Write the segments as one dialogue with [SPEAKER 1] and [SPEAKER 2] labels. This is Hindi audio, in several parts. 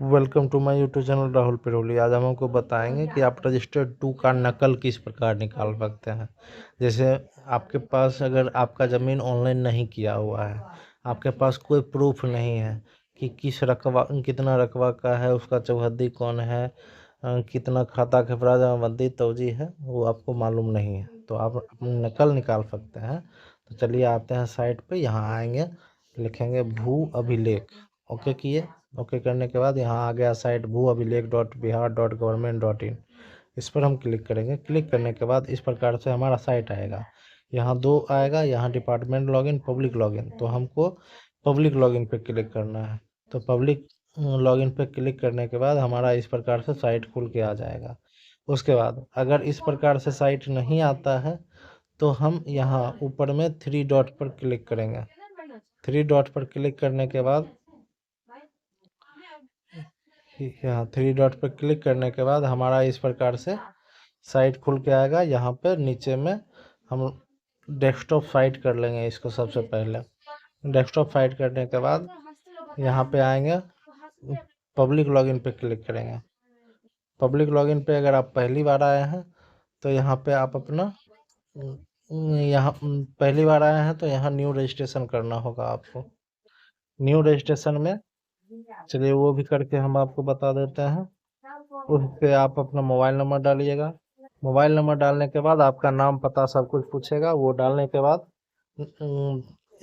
[SPEAKER 1] Welcome to my YouTube channel Rahul Piroli. आज हम आपको बताएंगे कि आप रजिस्टर्ड 2 का नकल किस प्रकार निकाल सकते हैं। जैसे आपके पास अगर आपका ज़मीन ऑनलाइन नहीं किया हुआ है, आपके पास कोई प्रूफ नहीं है कि किस रकबा कितना रकबा का है, उसका चौहद्दी कौन है, कितना खाता खफरा जमाबंदी तोजी है, वो आपको मालूम नहीं है, तो आप अपनी नकल निकाल सकते हैं। तो चलिए आते हैं साइट पे। यहाँ आएंगे, लिखेंगे भू अभिलेख, ओके किए। ओके करने के बाद यहाँ आ गया साइट भू अभिलेख .बिहार.गवर्नमेंट.इन। इस पर हम क्लिक करेंगे। क्लिक करने के बाद इस प्रकार से हमारा साइट आएगा। यहाँ दो आएगा, यहाँ डिपार्टमेंट लॉगिन, पब्लिक लॉगिन। तो हमको पब्लिक लॉगिन पे क्लिक करना है। तो पब्लिक लॉगिन पे क्लिक करने के बाद हमारा इस प्रकार से साइट खुल के आ जाएगा। उसके बाद अगर इस प्रकार से साइट नहीं आता है तो हम यहाँ ऊपर में 3 डॉट पर क्लिक करेंगे। 3 डॉट पर क्लिक करने के बाद यहाँ 3 डॉट पर क्लिक करने के बाद हमारा इस प्रकार से साइट खुल के आएगा। यहाँ पर नीचे में हम डेस्कटॉप साइट कर लेंगे इसको। सबसे पहले डेस्कटॉप साइट करने के बाद यहाँ पे आएंगे, पब्लिक लॉगिन पे क्लिक करेंगे। पब्लिक लॉगिन पे अगर आप पहली बार आए हैं तो यहाँ पे आप अपना यहाँ पहली बार आए हैं तो यहाँ न्यू रजिस्ट्रेशन करना होगा आपको। न्यू रजिस्ट्रेशन में चलिए वो भी करके हम आपको बता देते हैं। उस पे आप अपना मोबाइल नंबर डालिएगा। मोबाइल नंबर डालने के बाद आपका नाम पता सब कुछ पूछेगा। वो डालने के बाद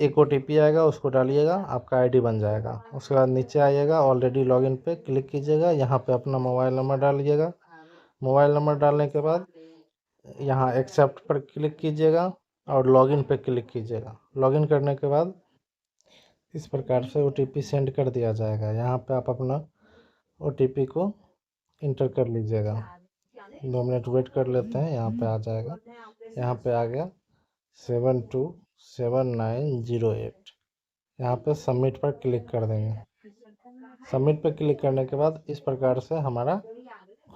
[SPEAKER 1] एक OTP आएगा, उसको डालिएगा, आपका आईडी बन जाएगा। उसके बाद नीचे आइएगा, ऑलरेडी लॉगिन पे क्लिक कीजिएगा। यहाँ पे अपना मोबाइल नंबर डालिएगा। मोबाइल नंबर डालने के बाद यहाँ एक्सेप्ट पर क्लिक कीजिएगा और लॉगिन पे क्लिक कीजिएगा। लॉगिन करने के बाद इस प्रकार से OTP सेंड कर दिया जाएगा। यहाँ पे आप अपना OTP को इंटर कर लीजिएगा। 2 मिनट वेट कर लेते हैं, यहाँ पे आ जाएगा। यहाँ पे आ गया 727908। यहाँ पे सबमिट पर क्लिक कर देंगे। सबमिट पर क्लिक करने के बाद इस प्रकार से हमारा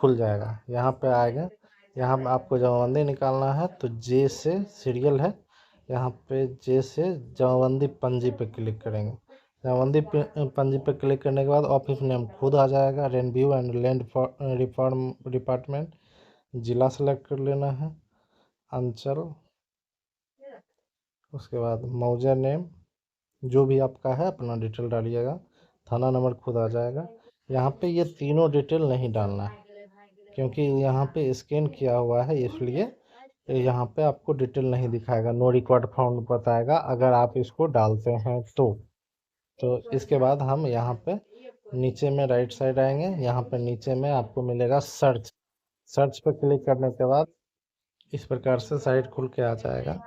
[SPEAKER 1] खुल जाएगा। यहाँ पे आएगा, यहाँ पे आपको जमाबंदी निकालना है तो जे से सीरियल है, यहाँ पे जे से जमाबंदी पंजी पे क्लिक करेंगे। जमाबंदी पंजी पे क्लिक करने के बाद ऑफिस नेम खुद आ जाएगा, revenue and land reform department. ज़िला सेलेक्ट कर लेना है, अंचल, उसके बाद मौजा नेम जो भी आपका है अपना डिटेल डालिएगा। थाना नंबर खुद आ जाएगा। यहाँ पे ये तीनों डिटेल नहीं डालना है क्योंकि यहाँ पे स्कैन किया हुआ है, इसलिए यहाँ पे आपको डिटेल नहीं दिखाएगा। नो रिकॉर्ड फाउंड बताएगा अगर आप इसको डालते हैं तो इसके बाद हम यहाँ पे नीचे में राइट साइड आएंगे। यहाँ पे नीचे में आपको मिलेगा सर्च। सर्च पे क्लिक करने के बाद इस प्रकार से साइट खुल के आ जाएगा।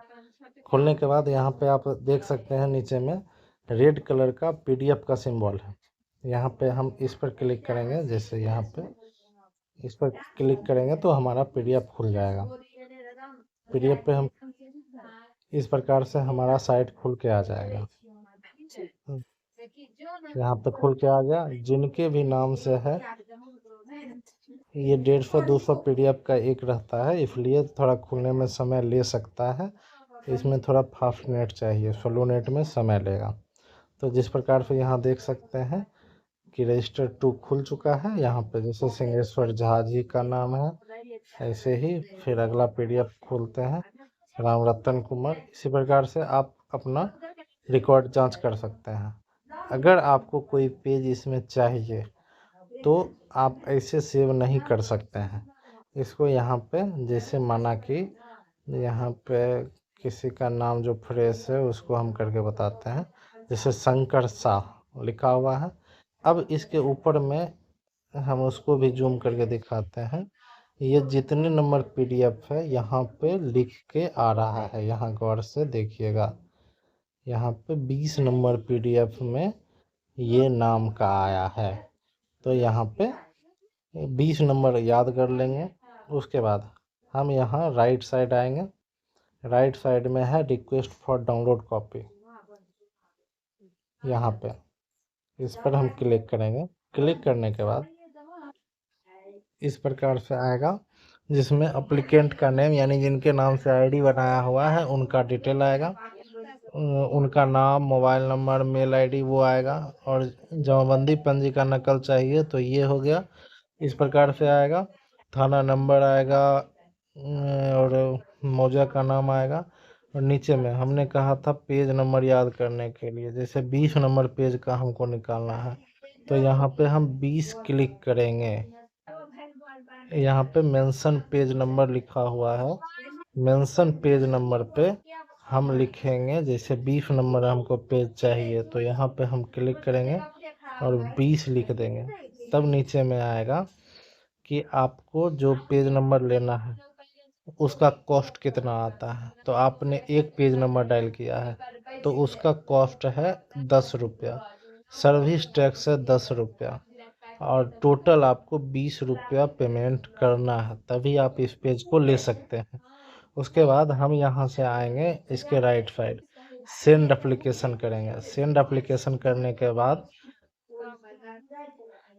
[SPEAKER 1] खोलने के बाद यहाँ पे आप देख सकते हैं नीचे में रेड कलर का PDF का सिंबल है। यहाँ पे हम इस पर क्लिक करेंगे। जैसे यहाँ पे इस पर क्लिक करेंगे तो हमारा PDF खुल जाएगा। PDF पे हम इस प्रकार से हमारा साइट खुल के आ जाएगा। यहाँ पे खुल के आ गया। जिनके भी नाम से है ये 150-200 PDF का एक रहता है, इसलिए थोड़ा खुलने में समय ले सकता है। इसमें थोड़ा फास्ट नेट चाहिए, स्लो नेट में समय लेगा। तो जिस प्रकार से यहाँ देख सकते हैं कि रजिस्टर 2 खुल चुका है। यहाँ पे जैसे सिंहेश्वर झा जी का नाम है, ऐसे ही फिर अगला PDF खोलते हैं, राम रतन कुमार। इसी प्रकार से आप अपना रिकॉर्ड जांच कर सकते हैं। अगर आपको कोई पेज इसमें चाहिए तो आप ऐसे सेव नहीं कर सकते हैं इसको। यहाँ पे जैसे माना कि यहाँ पे किसी का नाम जो फ्रेश है उसको हम करके बताते हैं। जैसे शंकर शाह लिखा हुआ है। अब इसके ऊपर में हम उसको भी जूम करके दिखाते हैं। ये जितने नंबर PDF है यहाँ पे लिख के आ रहा है, यहाँ गौर से देखिएगा। यहाँ पे 20 नंबर PDF में ये नाम का आया है। तो यहाँ पे 20 नंबर याद कर लेंगे। उसके बाद हम यहाँ राइट साइड आएंगे। राइट साइड में है रिक्वेस्ट फॉर डाउनलोड कॉपी। यहाँ पे इस पर हम क्लिक करेंगे। क्लिक करने के बाद इस प्रकार से आएगा जिसमें अप्लीकेंट का नेम यानी जिनके नाम से ID बनाया हुआ है उनका डिटेल आएगा। उनका नाम, मोबाइल नंबर, मेल आईडी वो आएगा। और जमाबंदी पंजी का नकल चाहिए तो ये हो गया, इस प्रकार से आएगा। थाना नंबर आएगा और मौजा का नाम आएगा। और नीचे में हमने कहा था पेज नंबर याद करने के लिए, जैसे 20 नंबर पेज का हमको निकालना है तो यहाँ पे हम 20 क्लिक करेंगे। यहाँ पे मेंशन पेज नंबर लिखा हुआ है, मेंशन पेज नंबर पे हम लिखेंगे, जैसे 20 नंबर हमको पेज चाहिए तो यहाँ पे हम क्लिक करेंगे और 20 लिख देंगे। तब नीचे में आएगा कि आपको जो पेज नंबर लेना है उसका कॉस्ट कितना आता है। तो आपने एक पेज नंबर डायल किया है तो उसका कॉस्ट है 10 रुपया, सर्विस टैक्स है 10 रुपया, और टोटल आपको 20 रुपया पेमेंट करना है, तभी आप इस पेज को ले सकते हैं। उसके बाद हम यहाँ से आएंगे इसके राइट साइड, सेंड एप्लीकेशन करेंगे। सेंड एप्लीकेशन करने के बाद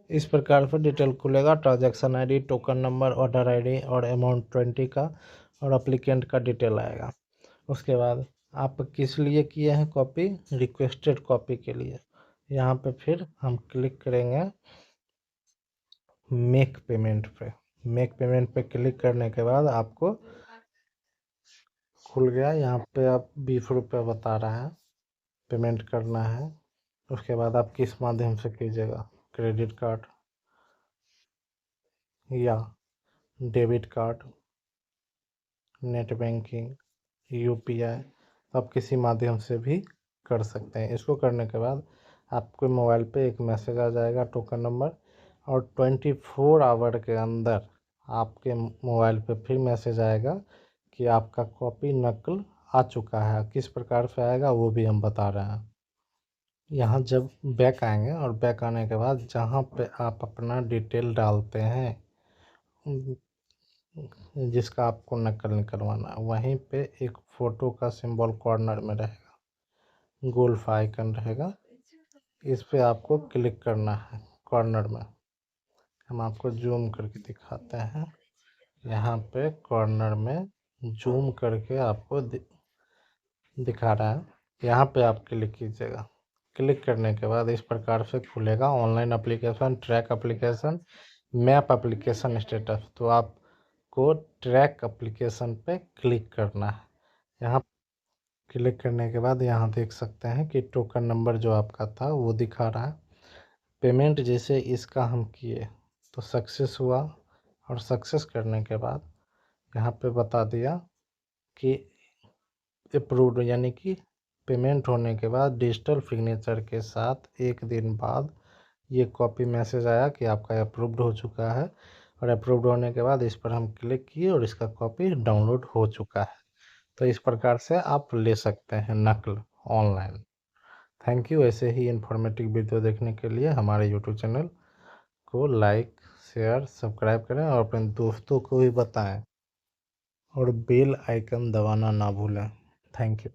[SPEAKER 1] इस प्रकार से डिटेल खुलेगा, transaction ID, token number, order ID और अमाउंट 20 का और एप्लीकेंट का डिटेल आएगा। उसके बाद आप किस लिए किए हैं कॉपी, रिक्वेस्टेड कॉपी के लिए। यहाँ पे फिर हम क्लिक करेंगे मेक पेमेंट पे। मेक पेमेंट पे क्लिक करने के बाद आपको खुल गया। यहाँ पे आप 20 रुपये बता रहा है पेमेंट करना है। उसके बाद आप किस माध्यम से कीजिएगा, क्रेडिट कार्ड या debit card, net banking, UPI, आप किसी माध्यम से भी कर सकते हैं। इसको करने के बाद आपके मोबाइल पे एक मैसेज आ जाएगा टोकन नंबर, और 24 आवर के अंदर आपके मोबाइल पे फिर मैसेज आएगा कि आपका कॉपी नकल आ चुका है। किस प्रकार से आएगा वो भी हम बता रहे हैं। यहाँ जब बैक आएंगे और बैक आने के बाद जहाँ पे आप अपना डिटेल डालते हैं जिसका आपको नकल निकलवाना है, वहीं पे एक फ़ोटो का सिंबल कॉर्नर में रहेगा, गोल्फ आइकन रहेगा, इस पे आपको क्लिक करना है कॉर्नर में। हम आपको जूम करके दिखाते हैं। यहाँ पे कॉर्नर में जूम करके आपको दिखा रहा है, यहाँ पे आप क्लिक कीजिएगा। क्लिक करने के बाद इस प्रकार से खुलेगा online application, track application, map application status. तो आपको ट्रैक एप्लीकेशन पे क्लिक करना है। यहाँ क्लिक करने के बाद यहाँ देख सकते हैं कि टोकन नंबर जो आपका था वो दिखा रहा है। पेमेंट जैसे इसका हम किए तो सक्सेस हुआ, और सक्सेस करने के बाद यहाँ पे बता दिया कि अप्रूव्ड, यानी कि पेमेंट होने के बाद डिजिटल सिग्नेचर के साथ 1 दिन बाद ये कॉपी मैसेज आया कि आपका अप्रूव्ड हो चुका है। और अप्रूव्ड होने के बाद इस पर हम क्लिक किए और इसका कॉपी डाउनलोड हो चुका है। तो इस प्रकार से आप ले सकते हैं नकल ऑनलाइन। Thank you. ऐसे ही इन्फॉर्मेटिव वीडियो देखने के लिए हमारे यूट्यूब चैनल को लाइक, शेयर, सब्सक्राइब करें और अपने दोस्तों को भी बताएं, और बेल आइकन दबाना ना भूलें। Thank you.